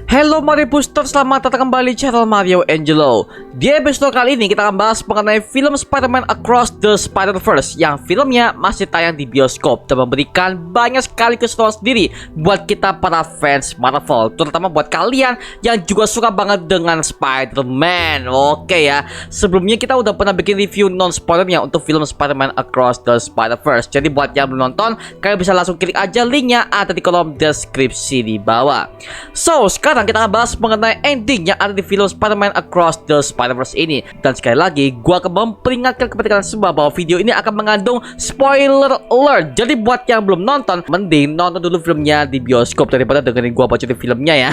Hello Mario Booster, selamat datang kembali di channel Mario Angelo. Di episode kali ini kita akan bahas mengenai film Spider-Man Across the Spider-Verse yang filmnya masih tayang di bioskop dan memberikan banyak sekali keseruan sendiri buat kita para fans Marvel, terutama buat kalian yang juga suka banget dengan Spider-Man. Oke ya, sebelumnya kita udah pernah bikin review non-spoilernya untuk film Spider-Man Across the Spider-Verse. Jadi buat yang belum nonton, kalian bisa langsung klik aja linknya ada di kolom deskripsi di bawah. So, sekarang kita akan bahas mengenai ending yang ada di film Spider-Man Across the Spider-Verse ini. Dan sekali lagi, gua akan memperingatkan kepada kalian semua bahwa video ini akan mengandung spoiler alert. Jadi buat yang belum nonton, mending nonton dulu filmnya di bioskop daripada dengerin gua bacotin filmnya ya.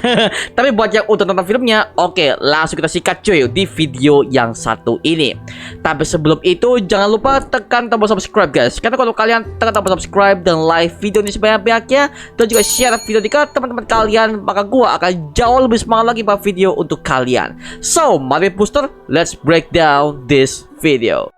Tapi buat yang udah nonton filmnya, oke, langsung kita sikat cuy di video yang satu ini. Tapi sebelum itu, jangan lupa tekan tombol subscribe guys. Karena kalau kalian tekan tombol subscribe dan like video ini sebanyak-banyaknya, dan juga share video ini ke teman-teman kalian, maka gua akan jauh lebih semangat lagi buat video untuk kalian. So, Mario Booster, let's break down this video.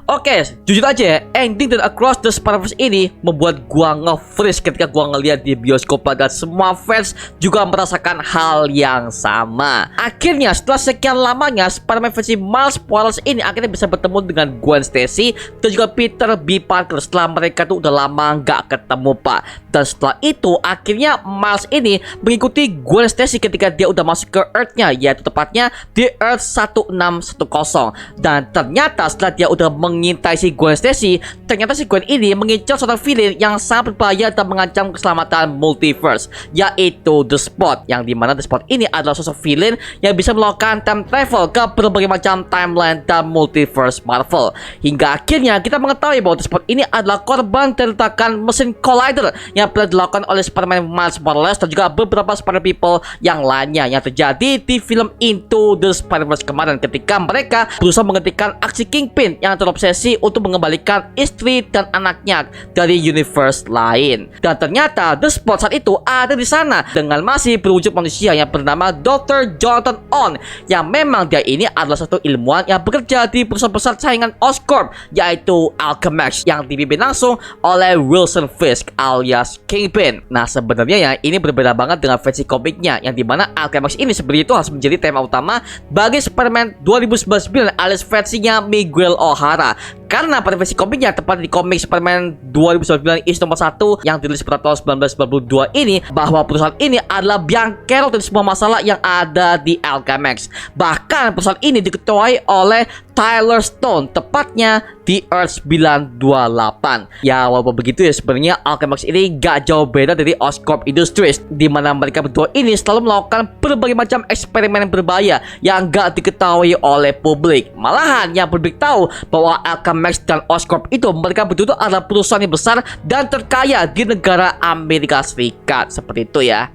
Oke, jujur aja ya, ending dari Across the Spider-Verse ini membuat gua nge-freeze ketika gua ngeliat di bioskop, dan semua fans juga merasakan hal yang sama. Akhirnya setelah sekian lamanya Spider-Man versi Miles Morales ini akhirnya bisa bertemu dengan Gwen Stacy dan juga Peter B. Parker setelah mereka tuh udah lama nggak ketemu pak. Dan setelah itu akhirnya Miles ini mengikuti Gwen Stacy ketika dia udah masuk ke Earth-nya, yaitu tepatnya di Earth 1610. Dan ternyata setelah dia udah mengintai si Gwen Stacy, ternyata si Gwen ini mengincar seorang villain yang sangat berbahaya dan mengancam keselamatan multiverse, yaitu The Spot. Yang dimana The Spot ini adalah sosok villain yang bisa melakukan time travel ke berbagai macam timeline dan multiverse Marvel. Hingga akhirnya kita mengetahui bahwa The Spot ini adalah korban dari ledakan mesin collider yang pernah dilakukan oleh Spider-Man Miles Morales dan juga beberapa Spider-People yang lainnya yang terjadi di film Into the Spider-Verse kemarin, ketika mereka berusaha menghentikan aksi Kingpin yang terobsesi untuk mengembalikan istri dan anaknya dari universe lain. Dan ternyata The Spot saat itu ada di sana dengan masih berwujud manusia yang bernama Dr. Jonathan On, yang memang dia ini adalah satu ilmuwan yang bekerja di perusahaan besar saingan Oscorp, yaitu Alchemax, yang dipimpin langsung oleh Wilson Fisk alias Kingpin. Nah sebenarnya ya ini berbeda banget dengan versi komiknya, yang dimana Alchemax ini sebenarnya itu harus menjadi tema utama bagi Spider-Man 2099 alias versinya Miguel O'Hara. Karena pada versi komiknya, tepat di komik Spider-Man 2099 issue nomor 1 yang dirilis pada tahun 1992 ini, bahwa perusahaan ini adalah biang kerok dari semua masalah yang ada di Alchemax. Bahkan perusahaan ini diketuai oleh Tyler Stone, tepatnya di Earth 928. Ya walaupun begitu ya, sebenarnya Alchemax ini gak jauh beda dari Oscorp Industries, di mana mereka berdua ini selalu melakukan berbagai macam eksperimen yang berbahaya yang gak diketahui oleh publik. Malahan yang publik tahu bahwa Alchemax dan Oscorp itu, mereka berdua adalah perusahaan yang besar dan terkaya di negara Amerika Serikat. Seperti itu ya.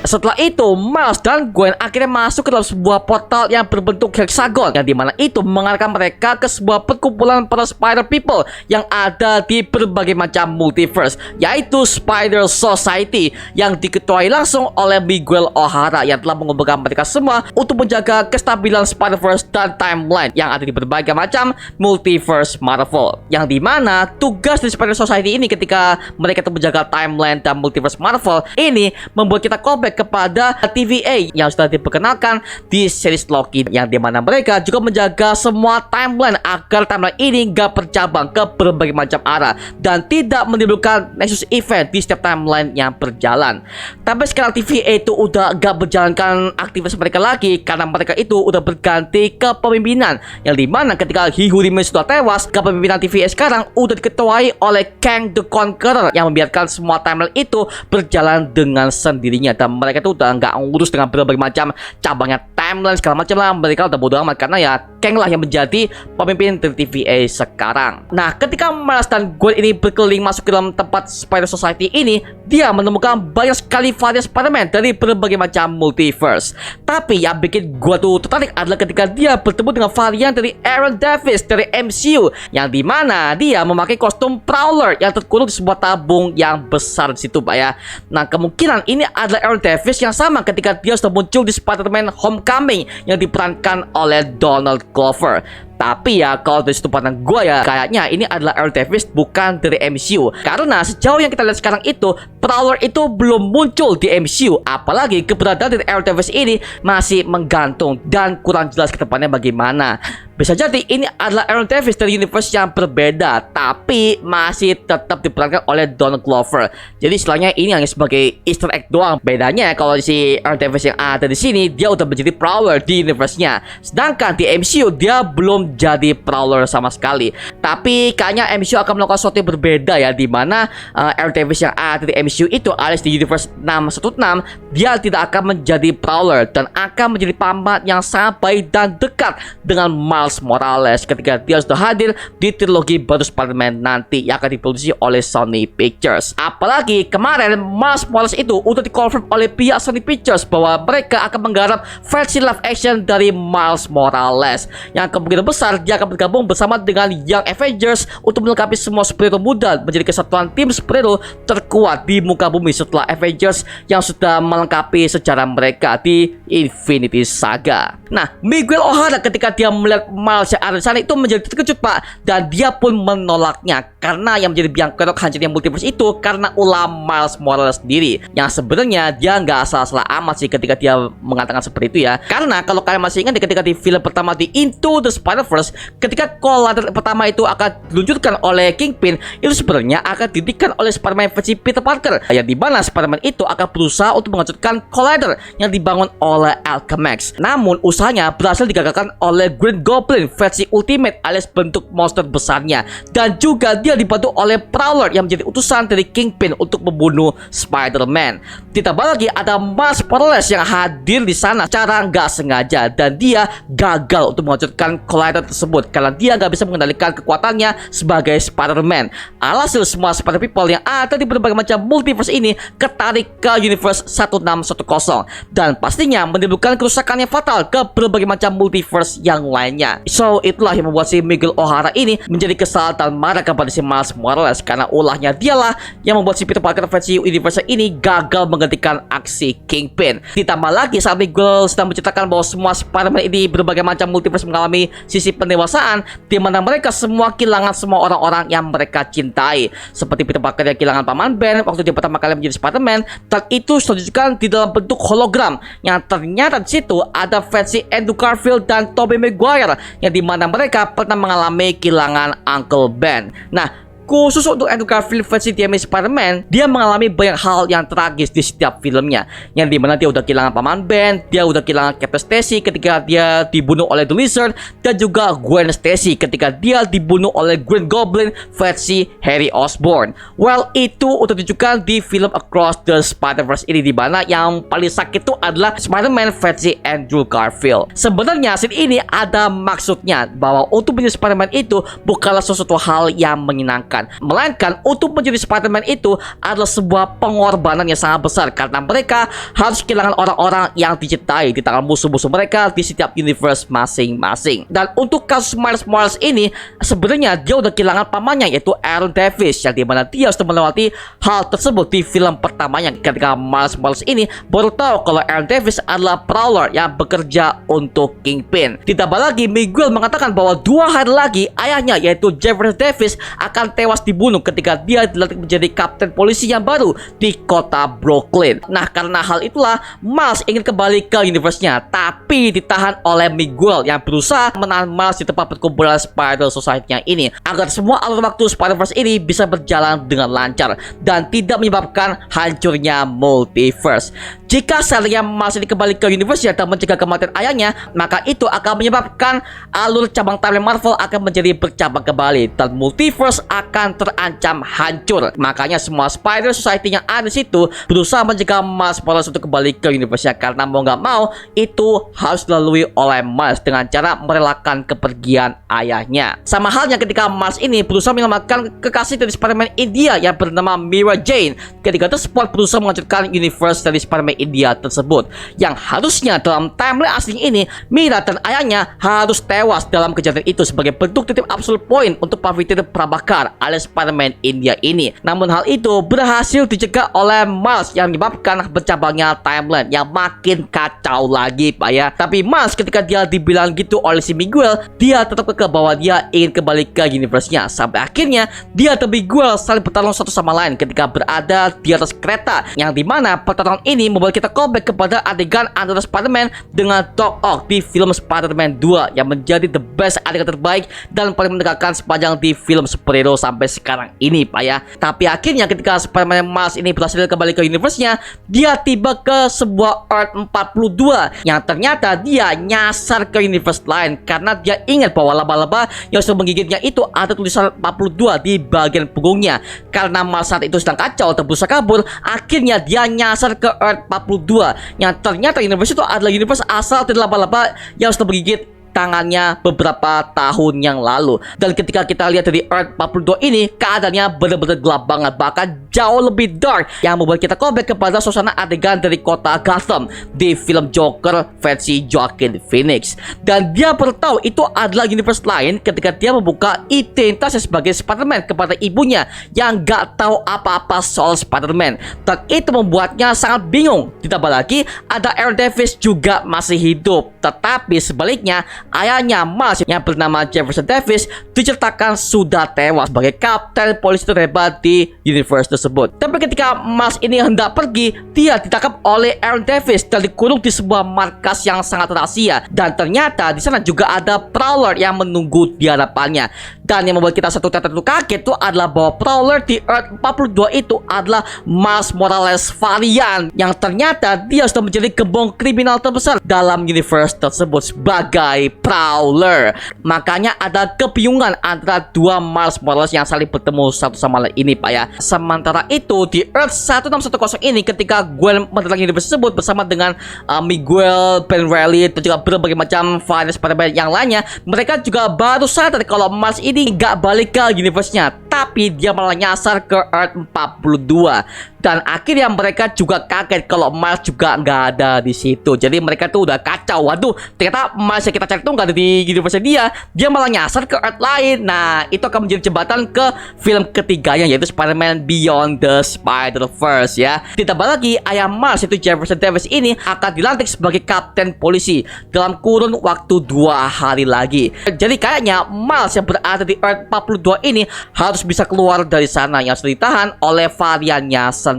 Setelah itu, Miles dan Gwen akhirnya masuk ke dalam sebuah portal yang berbentuk hexagon, yang dimana itu mengarahkan mereka ke sebuah perkumpulan para Spider People yang ada di berbagai macam multiverse, yaitu Spider Society, yang diketuai langsung oleh Miguel O'Hara, yang telah mengumpulkan mereka semua untuk menjaga kestabilan Spider-Verse dan timeline yang ada di berbagai macam multiverse Marvel. Yang dimana tugas dari Spider Society ini ketika mereka itu menjaga timeline dan multiverse Marvel ini membuat kita callback kepada TVA yang sudah diperkenalkan di series Loki, yang dimana mereka juga menjaga semua timeline agar timeline ini gak bercabang ke berbagai macam arah dan tidak menimbulkan nexus event di setiap timeline yang berjalan. Tapi sekarang TVA itu udah gak berjalankan aktivitas mereka lagi karena mereka itu udah berganti ke pemimpinan, yang dimana ketika He Who Remains sudah tewas, kepemimpinan TVA sekarang udah diketuai oleh Kang the Conqueror yang membiarkan semua timeline itu berjalan dengan sendirinya, dan mereka tuh udah nggak ngurus dengan berbagai macam cabangnya timeline segala macam lah. Mereka udah bodo amat karena ya Kang lah yang menjadi pemimpin dari TVA sekarang. Nah ketika Miles dan Gwen ini berkeliling masuk ke dalam tempat Spider Society ini, dia menemukan banyak sekali varian Spider-Man dari berbagai macam multiverse. Tapi yang bikin gua tuh tertarik adalah ketika dia bertemu dengan varian dari Aaron Davis dari MCU, yang dimana dia memakai kostum Prowler yang terkurung di sebuah tabung yang besar di situ, Pak ya. Nah, kemungkinan ini adalah Aaron Davis yang sama ketika dia sudah muncul di Spider-Man Homecoming yang diperankan oleh Donald Glover. Tapi ya, kalau dari sudut pandang gue ya, kayaknya ini adalah Aaron Davis, bukan dari MCU. Karena sejauh yang kita lihat sekarang itu, Prowler itu belum muncul di MCU. Apalagi keberadaan dari Aaron Davis ini masih menggantung dan kurang jelas ke depannya bagaimana. Bisa jadi ini adalah Aaron Davis dari universe yang berbeda, tapi masih tetap diperankan oleh Donald Glover. Jadi istilahnya ini hanya sebagai Easter egg doang. Bedanya kalau si Aaron Davis yang ada di sini, dia udah menjadi Prowler di universe-nya. Sedangkan di MCU dia belum jadi Prowler sama sekali. Tapi kayaknya MCU akan melakukan sesuatu yang berbeda ya, dimana Aaron Davis yang ada di MCU itu alias di universe 616, dia tidak akan menjadi Prowler dan akan menjadi paman yang sangat baik dan dekat dengan Miles Morales ketika dia sudah hadir di trilogi baru Spider-Man nanti yang akan diproduksi oleh Sony Pictures. Apalagi kemarin Miles Morales itu udah dikonfirm oleh pihak Sony Pictures bahwa mereka akan menggarap versi live action dari Miles Morales yang kemungkinan besar dia akan bergabung bersama dengan Young Avengers untuk melengkapi semua superhero muda menjadi kesatuan tim superhero terkuat di muka bumi setelah Avengers yang sudah melengkapi sejarah mereka di Infinity Saga. Nah, Miguel O'Hara ketika dia melihat Miles yang ada di sana itu menjadi terkejut, Pak, dan dia pun menolaknya karena yang menjadi biang kerok hancurnya multiverse itu karena ulah Miles Morales sendiri, yang sebenarnya dia nggak salah-salah amat sih ketika dia mengatakan seperti itu ya. Karena kalau kalian masih ingat ketika di film pertama di Into the Spider-Verse, ketika kollider pertama itu akan diluncurkan oleh Kingpin, itu sebenarnya akan didirikan oleh Spider-Man versi Peter Parker, yang dimana Spider-Man itu akan berusaha untuk menghancurkan kollider yang dibangun oleh Alchemax. Namun usahanya berhasil digagalkan oleh Green Goblin versi Ultimate alias bentuk monster besarnya, dan juga dia dibantu oleh Prowler yang menjadi utusan dari Kingpin untuk membunuh Spider-Man. Ditambah lagi ada Miles Morales yang hadir di sana secara nggak sengaja, dan dia gagal untuk menghancurkan kollider tersebut karena dia nggak bisa mengendalikan kekuatannya sebagai Spider-Man. Alhasil semua Spider People yang ada di berbagai macam multiverse ini ketarik ke universe 1610 dan pastinya menimbulkan kerusakan yang fatal ke berbagai macam multiverse yang lainnya. So itulah yang membuat si Miguel O'Hara ini menjadi kesal dan marah kepada si Miles Morales karena ulahnya dialah yang membuat si Peter Parker versi universe ini gagal menggantikan aksi Kingpin. Ditambah lagi saat Miguel sedang menceritakan bahwa semua Spider-Man ini berbagai macam multiverse mengalami sisi pendewasaan, di mana mereka semua kehilangan semua orang-orang yang mereka cintai, seperti Peter Parker yang kehilangan paman Ben waktu dia pertama kali menjadi Spider-Man, dan itu ditunjukkan di dalam bentuk hologram yang ternyata di situ ada versi Andrew Garfield dan Tobey Maguire yang dimana mereka pernah mengalami kehilangan Uncle Ben. Nah, khusus untuk Andrew Garfield versi The Amazing Spider-Man, dia mengalami banyak hal yang tragis di setiap filmnya, yang dimana dia udah kehilangan paman Ben, dia udah kehilangan Captain Stacy ketika dia dibunuh oleh The Lizard, dan juga Gwen Stacy ketika dia dibunuh oleh Green Goblin versi Harry Osborn. Well, itu udah ditunjukkan di film Across the Spider-Verse ini, dimana yang paling sakit itu adalah Spider-Man versi Andrew Garfield. Sebenarnya scene ini ada maksudnya bahwa untuk menjadi Spider-Man itu bukanlah sesuatu hal yang menyenangkan, melainkan untuk menjadi Spider-Man itu adalah sebuah pengorbanan yang sangat besar karena mereka harus kehilangan orang-orang yang dicintai di tangan musuh-musuh mereka di setiap universe masing-masing. Dan untuk kasus Miles Morales ini, sebenarnya dia udah kehilangan pamannya yaitu Aaron Davis, yang dimana dia sudah melewati hal tersebut di film pertamanya ketika Miles Morales ini baru tahu kalau Aaron Davis adalah Prowler yang bekerja untuk Kingpin. Ditambah lagi Miguel mengatakan bahwa 2 hari lagi ayahnya yaitu Jefferson Davis akan tewas dibunuh ketika dia dilantik menjadi kapten polisi yang baru di kota Brooklyn. Nah, karena hal itulah Miles ingin kembali ke universe-nya, tapi ditahan oleh Miguel yang berusaha menahan Miles di tempat perkumpulan Spider Society-nya ini agar semua alur waktu Spider-Verse ini bisa berjalan dengan lancar dan tidak menyebabkan hancurnya multiverse. Jika seandainya Miles ini kembali ke universe-nya dan mencegah kematian ayahnya, maka itu akan menyebabkan alur cabang timeline Marvel akan menjadi bercabang kembali dan multiverse akan akan terancam hancur. Makanya semua Spider Society yang ada di situ berusaha mencegah Miles Morales untuk kembali ke universe-nya, karena mau nggak mau itu harus dilalui oleh Miles dengan cara merelakan kepergian ayahnya. Sama halnya ketika Miles ini berusaha menyelamatkan kekasih dari Spider-Man India yang bernama Mira Jane, ketika tersebut berusaha menghancurkan universe dari Spider-Man India tersebut, yang harusnya dalam timeline asli ini Mira dan ayahnya harus tewas dalam kejadian itu sebagai bentuk titip absolute point untuk Pavitr Prabhakar alias Spider-Man India ini. Namun hal itu berhasil dicegah oleh Miles yang menyebabkan bercabangnya timeline yang makin kacau lagi, Pak ya. Tapi Miles ketika dia dibilang gitu oleh si Miguel, dia tetap kekeh bahwa dia ingin kembali ke universe-nya, sampai akhirnya dia dan Miguel saling bertarung satu sama lain ketika berada di atas kereta, yang dimana pertarungan ini membuat kita callback kepada adegan antara Spider-Man dengan Doc Ock di film Spider-Man 2 yang menjadi the best adegan terbaik dan paling menegakkan sepanjang di film superhero sampai sekarang ini, Pak ya. Tapi akhirnya ketika Spider-Man Miles ini berhasil kembali ke universe-nya, dia tiba ke sebuah Earth 42 yang ternyata dia nyasar ke universe lain karena dia ingat bahwa laba-laba yang sudah menggigitnya itu ada tulisan 42 di bagian punggungnya. Karena Miles saat itu sedang kacau dan berusaha kabur, akhirnya dia nyasar ke Earth 42 yang ternyata universe itu adalah universe asal dari laba-laba yang sudah menggigit tangannya beberapa tahun yang lalu. Dan ketika kita lihat dari Earth 42 ini, keadaannya benar-benar gelap banget, bahkan jauh lebih dark, yang membuat kita callback kepada suasana adegan dari kota Gotham di film Joker versi Joaquin Phoenix. Dan dia baru tahu itu adalah universe lain ketika dia membuka identitasnya sebagai Spider-Man kepada ibunya yang gak tahu apa-apa soal Spider-Man, dan itu membuatnya sangat bingung. Ditambah lagi ada Aaron Davis juga masih hidup, tetapi sebaliknya ayahnya Miles yang bernama Jefferson Davis diceritakan sudah tewas sebagai kapten polisi terhebat di universe tersebut. Tapi ketika Miles ini hendak pergi, dia ditangkap oleh Aaron Davis dan dikurung di sebuah markas yang sangat rahasia. Dan ternyata di sana juga ada Prowler yang menunggu di hadapannya. Dan yang membuat kita satu tertentu kaget itu adalah bahwa Prowler di Earth 42 itu adalah Miles Morales varian, yang ternyata dia sudah menjadi gembong kriminal terbesar dalam universe tersebut sebagai Prowler. Makanya ada kebingungan antara dua Miles Morales yang saling bertemu satu sama lain ini, Pak ya. Sementara itu di Earth 1610 ini, ketika Gwen mendatangi universe tersebut bersama dengan Miguel, Ben Reilly dan juga berbagai macam varian Spider-Man yang lainnya, mereka juga baru sadar kalau Miles ini gak balik ke universe-nya, tapi dia malah nyasar ke Earth 42. Dan akhirnya mereka juga kaget kalau Miles juga nggak ada di situ. Jadi mereka tuh udah kacau. Waduh, ternyata Miles yang kita cari tuh nggak ada di universe dia malah nyasar ke Earth lain. Nah, itu akan menjadi jembatan ke film ketiganya, yaitu Spider-Man Beyond the Spider-Verse ya. Ditambah lagi ayah Miles, yaitu Jefferson Davis ini akan dilantik sebagai kapten polisi dalam kurun waktu 2 hari lagi. Jadi kayaknya Miles yang berada di Earth 42 ini harus bisa keluar dari sana yang sudah ditahan oleh variannya sendiri.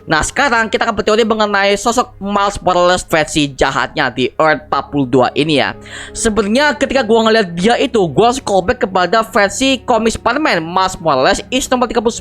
Nah, sekarang kita akan berteori mengenai sosok Miles Morales versi jahatnya di Earth 42 ini ya. Sebenarnya ketika gua ngeliat dia itu, gua langsung callback kepada versi komik Spider-Man Miles Morales issue nomor 39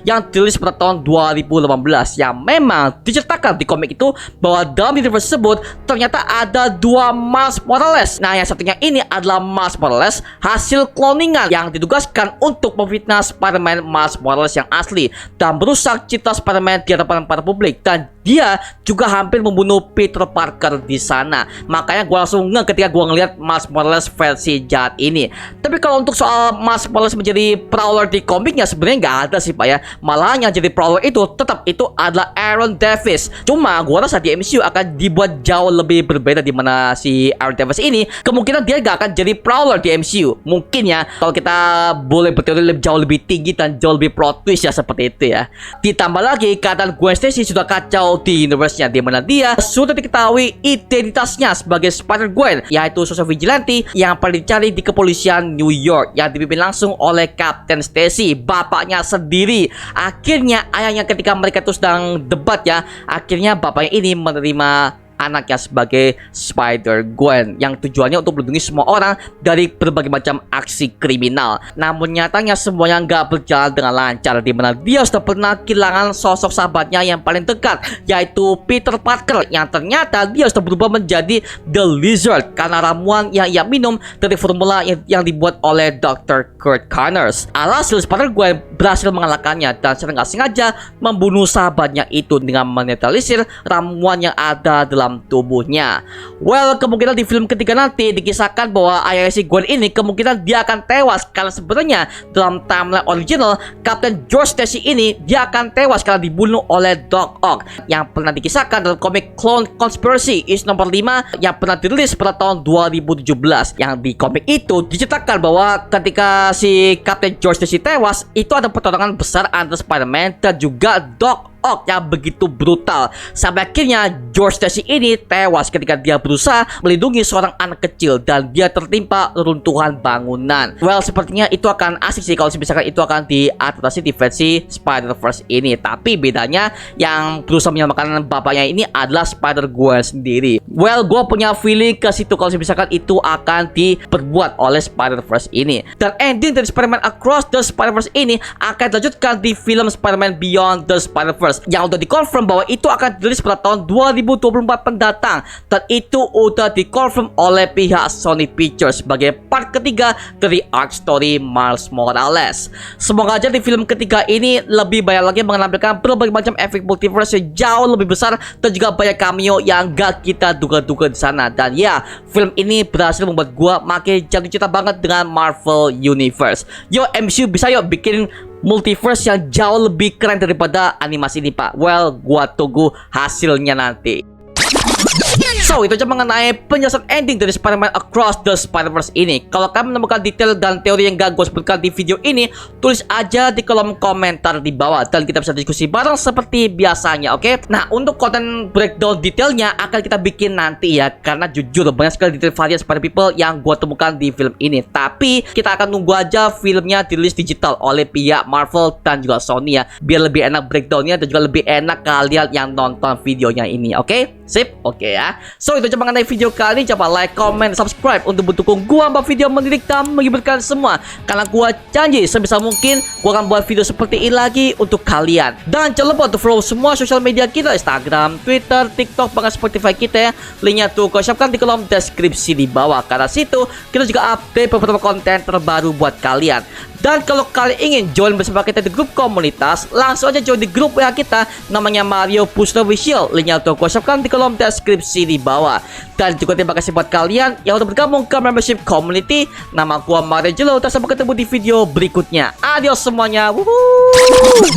yang dirilis pada tahun 2018, yang memang diceritakan di komik itu bahwa dalam universe tersebut ternyata ada 2 Miles Morales. Nah, yang satunya ini adalah Miles Morales hasil cloningan yang ditugaskan untuk memfitnah Spider-Man Miles Morales yang asli dan merusak citra Spider-Man di hadapan para publik, dan dia juga hampir membunuh Peter Parker di sana. Makanya gue langsung ketika gue ngeliat Miles Morales versi jahat ini. Tapi kalau untuk soal Miles Morales menjadi Prowler di komiknya, sebenarnya nggak ada sih, Pak ya. Malah yang jadi Prowler itu tetap itu adalah Aaron Davis. Cuma gue rasa di MCU akan dibuat jauh lebih berbeda, di mana si Aaron Davis ini kemungkinan dia gak akan jadi Prowler di MCU. Mungkin ya, kalau kita boleh berteori jauh lebih tinggi dan jauh lebih plot twist ya, seperti itu ya. Ditambah lagi keadaan Gwen Stacy sudah kacau di universe-nya, di mana dia sudah diketahui identitasnya sebagai Spider-Gwen, yaitu sosok vigilante yang paling dicari di kepolisian New York yang dipimpin langsung oleh Kapten Stacy, bapaknya sendiri. Akhirnya ayahnya ketika mereka itu sedang debat ya, akhirnya bapaknya ini menerima anaknya sebagai Spider-Gwen yang tujuannya untuk melindungi semua orang dari berbagai macam aksi kriminal. Namun nyatanya semuanya nggak berjalan dengan lancar, di mana dia sudah pernah kehilangan sosok sahabatnya yang paling dekat, yaitu Peter Parker, yang ternyata dia sudah berubah menjadi The Lizard karena ramuan yang ia minum dari formula yang dibuat oleh Dr. Kurt Connors. Alhasil Spider-Gwen berhasil mengalahkannya dan secara nggak sengaja membunuh sahabatnya itu dengan menetralisir ramuan yang ada dalam tubuhnya. Well, kemungkinan di film ketiga nanti dikisahkan bahwa ayah si Gwen ini kemungkinan dia akan tewas karena sebenarnya dalam timeline original Captain George Stacy ini dia akan tewas karena dibunuh oleh Doc Ock yang pernah dikisahkan dalam komik Clone Conspiracy is nomor 5 yang pernah dirilis pada tahun 2017. Yang di komik itu diceritakan bahwa ketika si Captain George Stacy tewas, itu ada pertarungan besar antara Spider-Man dan juga Doc Ock yang begitu brutal sampai akhirnya George Stacy ini tewas ketika dia berusaha melindungi seorang anak kecil dan dia tertimpa runtuhan bangunan. Well, sepertinya itu akan asik sih kalau misalkan itu akan diadaptasi di versi Spider-Verse ini. Tapi bedanya yang berusaha menyelamatkan bapaknya ini adalah Spider-Gwen sendiri. Well, gue punya feeling ke situ kalau misalkan itu akan diperbuat oleh Spider-Verse ini. Dan ending dari Spider-Man Across the Spider-Verse ini akan dilanjutkan di film Spider-Man Beyond the Spider-Verse yang udah dikonfirm bahwa itu akan dirilis pada tahun 2024 pendatang, dan itu udah dikonfirm oleh pihak Sony Pictures sebagai part ketiga dari arc story Miles Morales. Semoga aja di film ketiga ini lebih banyak lagi menampilkan berbagai macam efek multiverse yang jauh lebih besar dan juga banyak cameo yang gak kita duga-duga di sana. Dan ya, film ini berhasil membuat gua makin jatuh cinta banget dengan Marvel Universe. Yo, MCU bisa yuk bikin multiverse yang jauh lebih keren daripada animasi ini, Pak. Well, gua tunggu hasilnya nanti. So, itu aja mengenai penjelasan ending dari Spider-Man Across the Spider-Verse ini. Kalau kalian menemukan detail dan teori yang gak gue sebutkan di video ini, tulis aja di kolom komentar di bawah dan kita bisa diskusi bareng seperti biasanya, oke? Nah, untuk konten breakdown detailnya akan kita bikin nanti ya, karena jujur banyak sekali detail varian Spider-People yang gue temukan di film ini. Tapi kita akan nunggu aja filmnya dirilis digital oleh pihak Marvel dan juga Sony ya, biar lebih enak breakdownnya dan juga lebih enak kalian yang nonton videonya ini, oke? Sip, oke ya. So, itu aja mengenai video kali ini. Coba like, comment, subscribe untuk mendukung gua buat video mendidik dan menghiburkan semua. Karena gua janji sebisa mungkin gua akan buat video seperti ini lagi untuk kalian. Dan jangan lupa untuk follow semua sosial media kita, Instagram, Twitter, TikTok, bahkan Spotify kita ya. Linknya tuh gua siapkan di kolom deskripsi di bawah. Karena situ kita juga update beberapa konten terbaru buat kalian. Dan kalau kalian ingin join bersama kita di grup komunitas, langsung aja join di grup WA kita, namanya Mario Puster Official. Linknya tuh gua siapkan di kolom deskripsi di bawah. Dan juga terima kasih buat kalian yang udah bergabung ke membership community. Nama gua Mario Jelo. Sampai ketemu di video berikutnya. Adios semuanya. Woohoo!